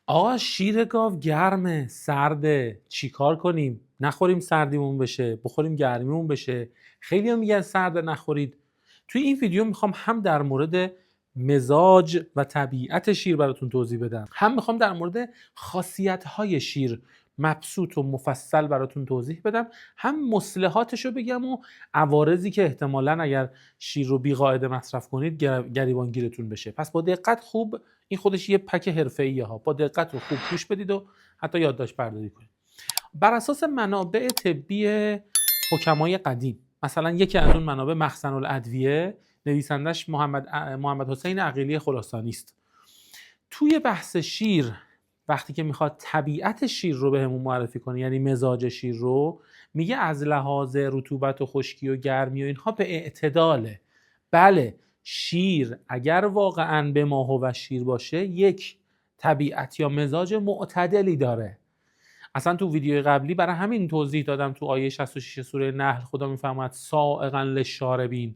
آقا شیر گاو گرمه، سرده، چیکار کنیم؟ نخوریم سردیمون بشه، بخوریم گرمیمون بشه. خیلی هم میگن سرده نخورید. توی این ویدیو میخوام هم در مورد مزاج و طبیعت شیر براتون توضیح بدم، هم میخوام در مورد خاصیت‌های شیر مبسوط و مفصل براتون توضیح بدم، هم مصلحاتش رو بگم و عوارضی که احتمالاً اگر شیر رو بی‌قاعده مصرف کنید گریبانگیرتون بشه. پس با دقت خوب، این خودش یه پک حرفه‌ایه ها، با دقت و خوب گوش بدید و حتی یادداشت برداری کنید. بر اساس منابع طبی حکمای قدیم، مثلا یکی از اون منابع مخزن الادویه، نویسندش محمد حسین عقیلی خراسانی است. توی بحث شیر وقتی که میخواد طبیعت شیر رو بهمون معرفی کنه، یعنی مزاج شیر رو، میگه از لحاظ رطوبت و خشکی و گرمی و اینها به اعتداله. بله، شیر اگر واقعا به ماهو و شیر باشه یک طبیعت یا مزاج معتدلی داره. اصلا تو ویدیو قبلی برای همین توضیح دادم، تو آیه 66 سوره نحل خدا میفرماید سائغا للشاربین،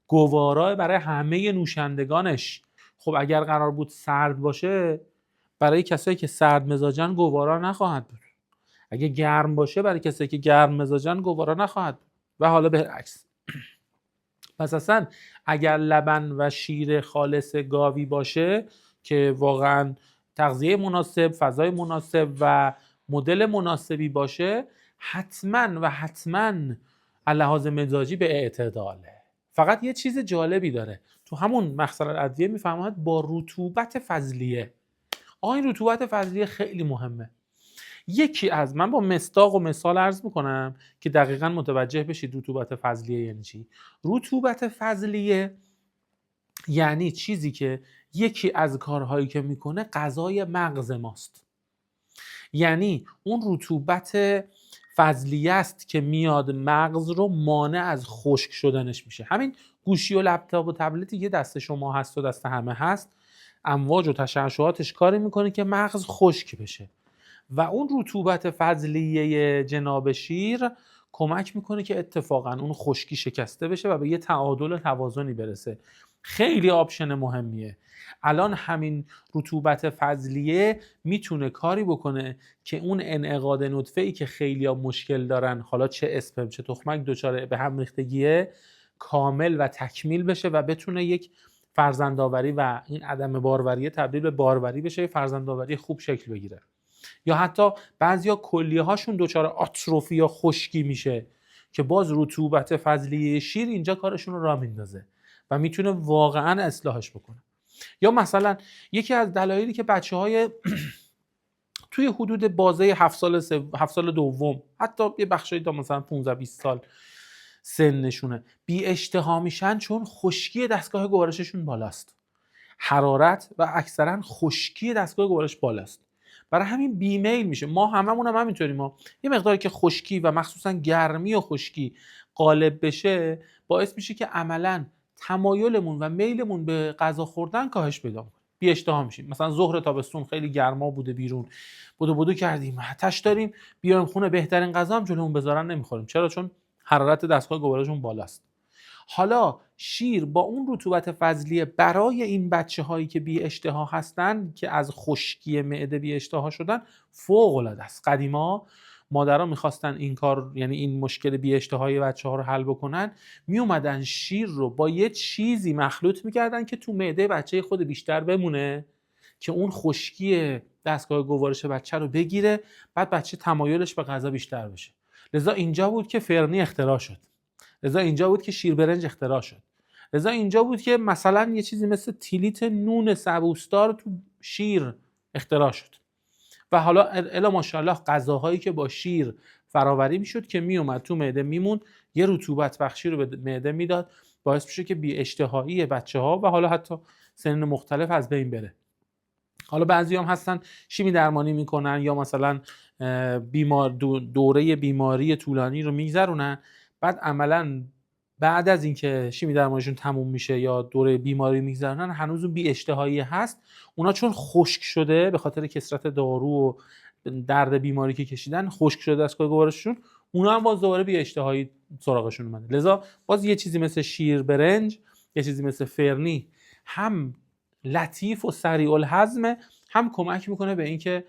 گوارا برای همه نوشندگانش. خب اگر قرار بود سرد باشه، برای کسایی که سرد مزاجن گوارا نخواهد بود. اگه گرم باشه، برای کسایی که گرم مزاجن گوارا نخواهد بود. و حالا بالعکس. پس اصلا اگر لبن و شیر خالص گاوی باشه که واقعا تغذیه مناسب، فضای مناسب و مدل مناسبی باشه، حتما لحاظ مزاجی به اعتداله. فقط یه چیز جالبی داره، تو همون مخزن الادویه میفرماید با رطوبت فضلیه. این رطوبت فضلیه خیلی مهمه. یکی از، من با مصداق و مثال عرض میکنم که دقیقاً متوجه بشید رطوبت فضلیه یعنی چی. رطوبت فضلیه یعنی چیزی که یکی از کارهایی که میکنه غذای مغز ماست. یعنی اون رطوبت فضلیه است که میاد مغز رو مانع از خشک شدنش میشه. همین گوشی و لپتاپ و تبلتی که دست شما هست و دست همه هست، امواج و تشعشعاتش کاری میکنه که مغز خشک بشه و اون رطوبت فضلیه جناب شیر کمک میکنه که اتفاقا اون خشکی شکسته بشه و به یه تعادل و توازنی برسه. خیلی آپشن مهمیه. الان همین رطوبت فضلیه میتونه کاری بکنه که اون انعقاد نطفه‌ای که خیلی‌ها مشکل دارن، حالا چه اسپرم چه تخمک دچار به هم ریختگیه، کامل و تکمیل بشه و بتونه یک فرزندآوری و این عدم باروری تبدیل به باروری بشه، فرزندآوری خوب شکل بگیره. یا حتی بعضیا کلیه هاشون دچار آتروفی یا خشکی میشه که باز رطوبت فضلیه شیر اینجا کارشون رو راه میندازه و میتونه واقعا اصلاحش بکنه. یا مثلا یکی از دلایلی که بچه‌های توی حدود بازه 7 سال دوم، حتی یه بخشی تا مثلا 15-20 سال سنشونه، بی اشتها میشن، چون خشکی دستگاه گوارششون بالاست. حرارت و اکثرا خشکی دستگاه گوارش بالاست، برای همین بیمیل میشه. ما هممون هم همینطوریم. ما یه مقداری که خشکی و مخصوصا گرمی و خشکی غالب بشه، باعث میشه که عملا تمایلمون و میلمون به غذا خوردن کاهش پیدا کنه، بی اشتها میشیم. مثلا ظهر تابستون خیلی گرما بوده، بیرون بدو کردیم، آتش داریم، بیایم خونه، بهترین غذا هم جلومون بذارن نمیخوریم. چرا؟ چون حرارت دستگاه گوارشمون بالاست. حالا شیر با اون رطوبت فضلیه برای این بچه هایی که بی اشتها هستن، که از خشکی معده بی اشتها شدن، فوق العاده است. قدیما مادرها میخواستن این کار، یعنی این مشکل بی اشتهای بچه ها رو حل بکنن، می اومدن شیر رو با یه چیزی مخلوط میکردن که تو معده بچه خود بیشتر بمونه، که اون خشکی دستگاه گوارش بچه رو بگیره، بعد بچه تمایلش به غذا بیشتر بشه. لذا اینجا بود که فرنی اختراع شد. لذا اینجا بود که شیر برنج اختراع شد. لذا اینجا بود که مثلا یه چیزی مثل تیلیت نون سبوسدار تو شیر اختراع شد. و حالا الا ماشاءالله غذاهایی که با شیر فراوری میشد که میومد تو معده میمون، یه رطوبت بخشی رو به معده میداد، باعث میشه که بی اشتهایی بچه‌ها و حالا حتی سن مختلف از بین بره. حالا بعضی هم هستن شیمی درمانی میکنن یا مثلا دوره بیماری طولانی رو میگذرونن، بعد عملا بعد از اینکه شیمی درمانیشون تموم میشه یا دوره بیماری میگذرونن، هنوز اون بی اشتهایی هست. اونا چون خشک شده به خاطر کثرت دارو و درد بیماری که کشیدن، خشک شده دستگاه گوارششون، اونا هم باز دوباره بی اشتهایی سراغشون اومده. لذا باز یه چیزی مثل شیر برنج، یه چیزی مثل فرنی، هم لطیف و سریع الهضمه، هم کمک میکنه به اینکه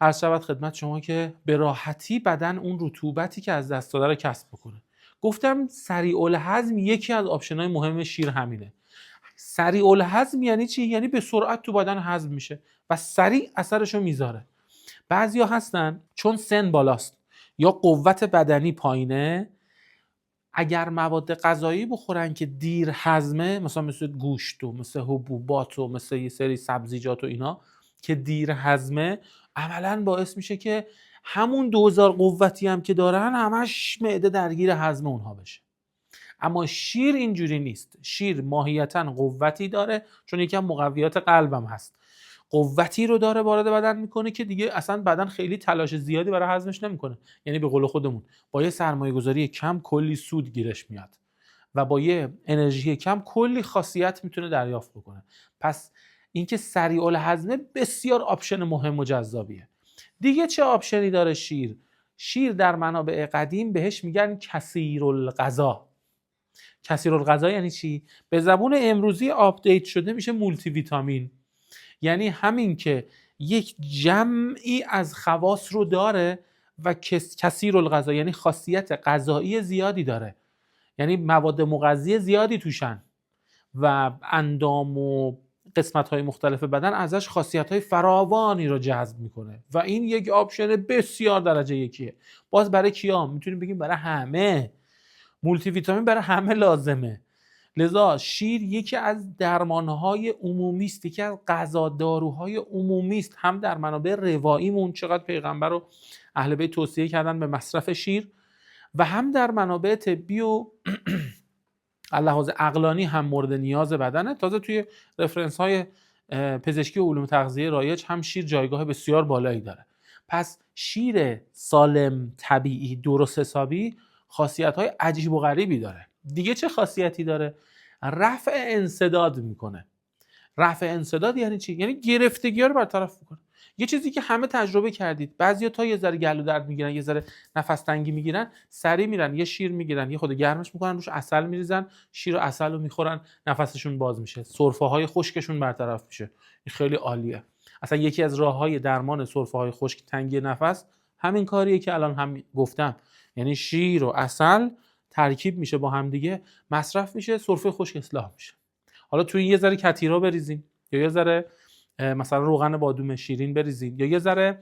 عرض شود خدمت شما که به راحتی بدن اون رطوبتی که از دست داده رو کسب بکنه. گفتم سریع الهضم یکی از آپشن‌های مهم شیر همینه. سریع الهضم یعنی چی؟ یعنی به سرعت تو بدن هضم میشه و سریع اثرشو میذاره. بعضیا هستن چون سن بالاست یا قوت بدنی پایینه، اگر مواد غذایی بخورن که دیر هضمه، مثل گوشت و مثل حبوبات و مثل یه سری سبزیجات و اینا که دیر هضمه، عملاً باعث میشه که همون دوزار قوتی هم که دارن همش معده درگیر هضم اونها بشه. اما شیر اینجوری نیست. شیر ماهیتاً قوتی داره، چون یکم مقویات قلبم هست، قوتی رو داره وارد بدن میکنه که دیگه اصلا بدن خیلی تلاش زیادی برای هضمش نمیکنه. یعنی به قول خودمون با یه سرمایه گذاری کم کلی سود گیرش میاد و با یه انرژی کم کلی خاصیت میتونه دریافت بکنه. پس اینکه سریع الهضمه بسیار آپشن مهم و جذابیه. دیگه چه آپشنی داره شیر؟ شیر در منابع قدیم بهش میگن کثیرالغذا. کثیرالغذا یعنی چی؟ به زبون امروزی آپدیت شده میشه مولتی ویتامین. یعنی همین که یک جمعی از خواص رو داره و کثیرالغذا یعنی خاصیت غذایی زیادی داره، یعنی مواد مغذی زیادی توشن و اندام و قسمت‌های مختلف بدن ازش خاصیت‌های فراوانی رو جذب میکنه و این یک آپشن بسیار درجه یکیه. باز برای کیا؟ میتونیم بگیم برای همه. مولتی ویتامین برای همه لازمه. لذا شیر یکی از درمانهای عمومی است، یکی از غذا داروهای عمومی است، هم در منابع رواییمون چقدر پیغمبر و اهل بیت توصیه کردن به مصرف شیر و هم در منابع طبی و لحاظ عقلانی هم مورد نیاز بدنه. تازه توی رفرنس های پزشکی و علوم تغذیه رایج هم شیر جایگاه بسیار بالایی داره. پس شیر سالم، طبیعی، درست حسابی خاصیت های عجیب و غریبی داره. دیگه چه خاصیتی داره؟ رفع انسداد میکنه. رفع انسداد یعنی چی؟ یعنی گرفتگی ها رو برطرف میکنه. یه چیزی که همه تجربه کردید، بعضیا تا یه ذره گلو درد میگیرن، یه ذره نفس تنگی میگیرن، سری میرن یه شیر میگیرن، یه خود گرمش میکنن، روش عسل میریزن، شیر و عسل رو میخورن، نفسشون باز میشه، سرفه های خشکشون برطرف میشه. این خیلی عالیه. اصلا یکی از راههای درمان سرفه های خشک، تنگی نفس، همین کاریه که الان هم گفتم. یعنی شیر و عسل ترکیب میشه با هم دیگه، مصرف میشه، سرفه خشک اصلاح میشه. حالا توی یه ذره کتیرا بریزین یا یه ذره مثلا روغن بادوم شیرین بریزین یا یه ذره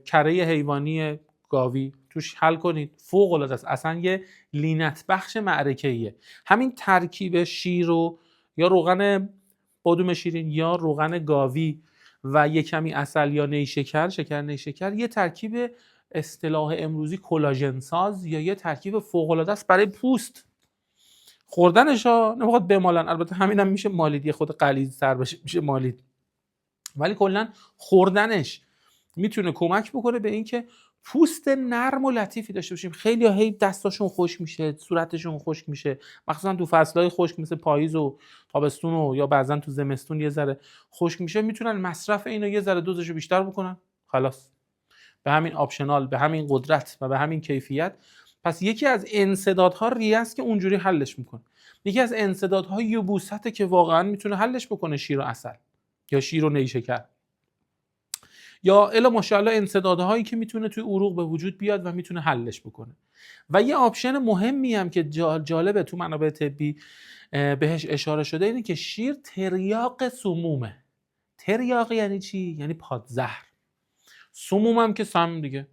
کره حیوانی گاوی توش حل کنید، فوق العاده است. اصلا یه لینت بخش معرکه‌ایه. همین ترکیب شیر و یا روغن بادوم شیرین یا روغن گاوی و یه کمی عسل یا نیشکر، شکر نیشکر، یه ترکیب اصطلاح امروزی کلاژن ساز یا یه ترکیب فوق العاده است برای پوست. خوردنش ها نمیخواد بمالن، البته همینم میشه مالید، یه خود غلیظ تر بشه میشه مالید، ولی کلا خوردنش میتونه کمک بکنه به اینکه پوست نرم و لطیفی داشته باشیم. خیلی ها هی دستاشون خشک میشه، صورتشون خشک میشه، مخصوصا تو فصلهای خشک مثل پاییز و تابستون و یا بعضن تو زمستون یه ذره خشک میشه، میتونن مصرف اینو یه ذره دوزشو بیشتر بکنن، خلاص به همین آپشنال، به همین قدرت و به همین کیفیت. پس یکی از انسدادها ریه است که اونجوری حلش میکنه. یکی از انسدادها یبوسته که واقعا میتونه حلش بکنه شیر و عسل یا شیر و نیشکر، یا الا ماشاءالله انسدادهایی که میتونه توی عروق به وجود بیاد و میتونه حلش بکنه. و یه آپشن مهمی هم که جالبه تو منابع طبی بهش اشاره شده اینه که شیر تریاق سمومه. تریاق یعنی چی؟ یعنی پادزهر. سموم هم که سم دیگه.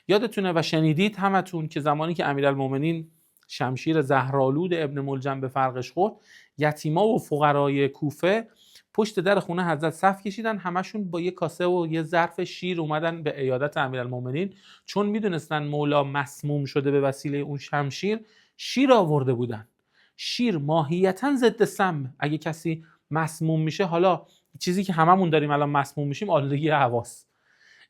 یادتونه و شنیدید همتون که زمانی که امیرالمومنین شمشیر زهرآلود ابن ملجم به فرقش خورد، یتیما و فقرای کوفه پشت در خونه حضرت صف کشیدن، همشون با یه کاسه و یه ظرف شیر اومدن به عیادت امیرالمومنین، چون میدونستن مولا مسموم شده به وسیله اون شمشیر. شیر آورده بودن. شیر ماهیتاً ضد سم. اگه کسی مسموم میشه، حالا چیزی که هممون داریم الان مسموم میشیم، آلودگی هواست.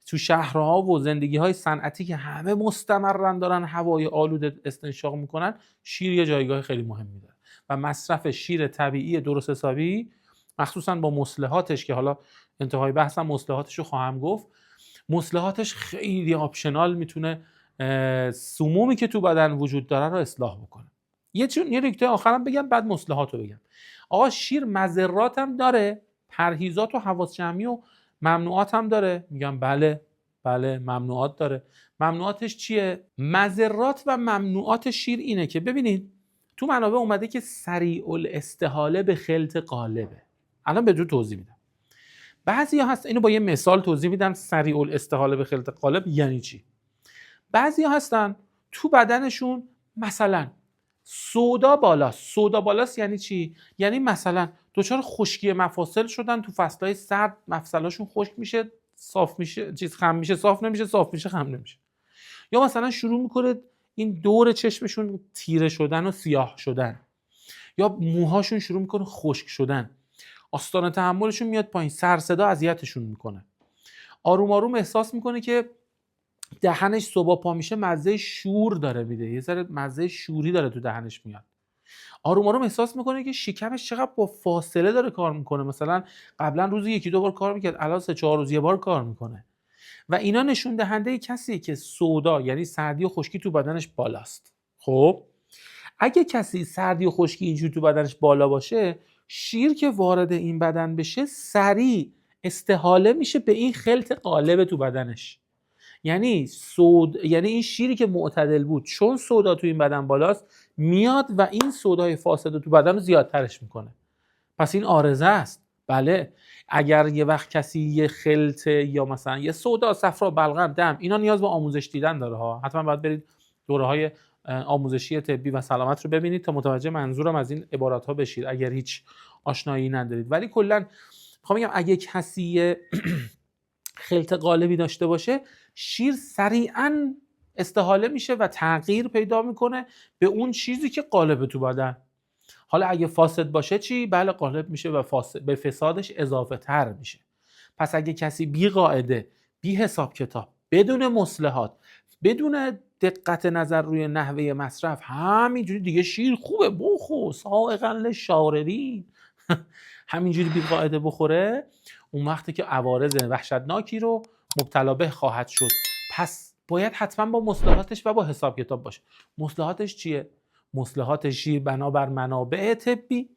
تو شهرها و زندگی‌های صنعتی که همه مستمرن دارن هوای آلوده استنشاق میکنن، شیر یه جایگاه خیلی مهمی داره و مصرف شیر طبیعی درست حسابی، مخصوصا با مصلحاتش که حالا انتهای بحثم مصلحاتش رو خواهم گفت، مصلحاتش خیلی آپشنال میتونه سمومی که تو بدن وجود داره رو اصلاح بکنه. یه نکته آخرام بگم بعد مصلحات رو بگم. آقا شیر مضرات هم داره، پرهیزات و حواس جمعی و ممنوعات هم داره؟ میگم بله ممنوعات داره. ممنوعاتش چیه؟ مضرات و ممنوعات شیر اینه که ببینید تو منابع اومده که سریع الاستحاله به خلط قالبه. الان به توضیح میدم. بعضیا هست، اینو با یه مثال توضیح میدم سریع الاستحاله به خلط قالب یعنی چی. بعضیا هستن تو بدنشون مثلا سودا بالاست یعنی چی؟ یعنی مثلا دچار خشکی مفاصل شدن، تو فصلهای سرد مفصلاشون خشک میشه، صاف میشه، خم میشه صاف نمیشه، صاف میشه خم نمیشه. یا مثلا شروع میکنه این دور چشمشون تیره شدن و سیاه شدن، یا موهاشون شروع میکنه خشک شدن، آستانه تحملشون میاد پایین، سر صدا اذیتشون میکنه، آروم آروم احساس میکنه که دهنش صبح پا میشه مزه شور داره میده، یه ذره مزه شوری داره تو دهنش میاد. آروم آروم احساس میکنه که شکمش چقدر با فاصله داره کار میکنه، مثلا قبلا روزی 1-2 بار کار میکرد، الان 3-4 روز یه بار کار میکنه. و اینا نشون دهنده کسیه که سودا یعنی سردی و خشکی تو بدنش بالاست. خب اگه کسی سردی و خشکی اینجوری تو بدنش بالا باشه، شیر که وارد این بدن بشه سریع استحاله میشه به این خلط قالب تو بدنش. یعنی این شیری که معتدل بود چون سودا تو این بدن بالاست میاد و این سودای فاسد تو بدن رو زیادترش میکنه. پس این عارضه است. بله اگر یه وقت کسی یه خلط یا مثلا یه سودا، صفرا، بلغم، دم، اینا نیاز به آموزش دیدن داره ها. حتما باید برید دوره‌های آموزشی طبی و سلامت رو ببینید تا متوجه منظورم از این عبارات ها بشید اگر هیچ آشنایی ندارید. ولی کلا میخوام بگم اگه کسی خلط قالبی داشته باشه، شیر سریعا استحاله میشه و تغییر پیدا میکنه به اون چیزی که قالب تو بدن. حالا اگه فاسد باشه چی؟ بله قالب میشه و به فسادش اضافه تر میشه. پس اگه کسی بی قاعده، بی حساب کتاب، بدون مصلحات، بدون دقت نظر روی نحوه مصرف همینجوری دیگه شیر خوبه بخور سائغا للشاربین همینجوری بی قاعده بخوره، اون وقتی که عوارض وحشتناکی رو مبتلا به خواهد شد. پس باید حتما با مصلحاتش و با حساب کتاب باشه. مصلحاتش چیه؟ مصلحات شیر بنابر منابع طبی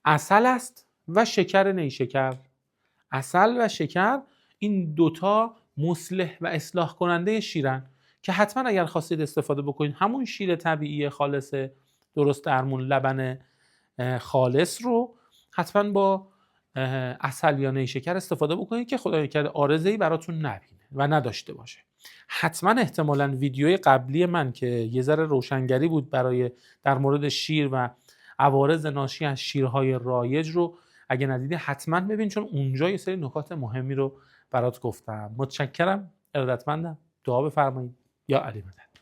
عسل است و شکر نیشکر. عسل و شکر این دوتا مصلح و اصلاح کننده شیرن که حتما اگر خواستید استفاده بکنید همون شیر طبیعی خالص درست درمون لبن خالص رو حتما با عسل یا نیشکر استفاده بکنید که خدای کرده عارضه‌ای براتون نبینه و نداشته باشه. حتما احتمالاً ویدیوی قبلی من که یه ذره روشنگری بود برای در مورد شیر و عوارض ناشی از شیرهای رایج رو اگه ندیدی حتما ببین، چون اونجا یه سری نکات مهمی رو برات گفتم. متشکرم، ارادتمندم. دعا بفرمایید. یا علی مدد.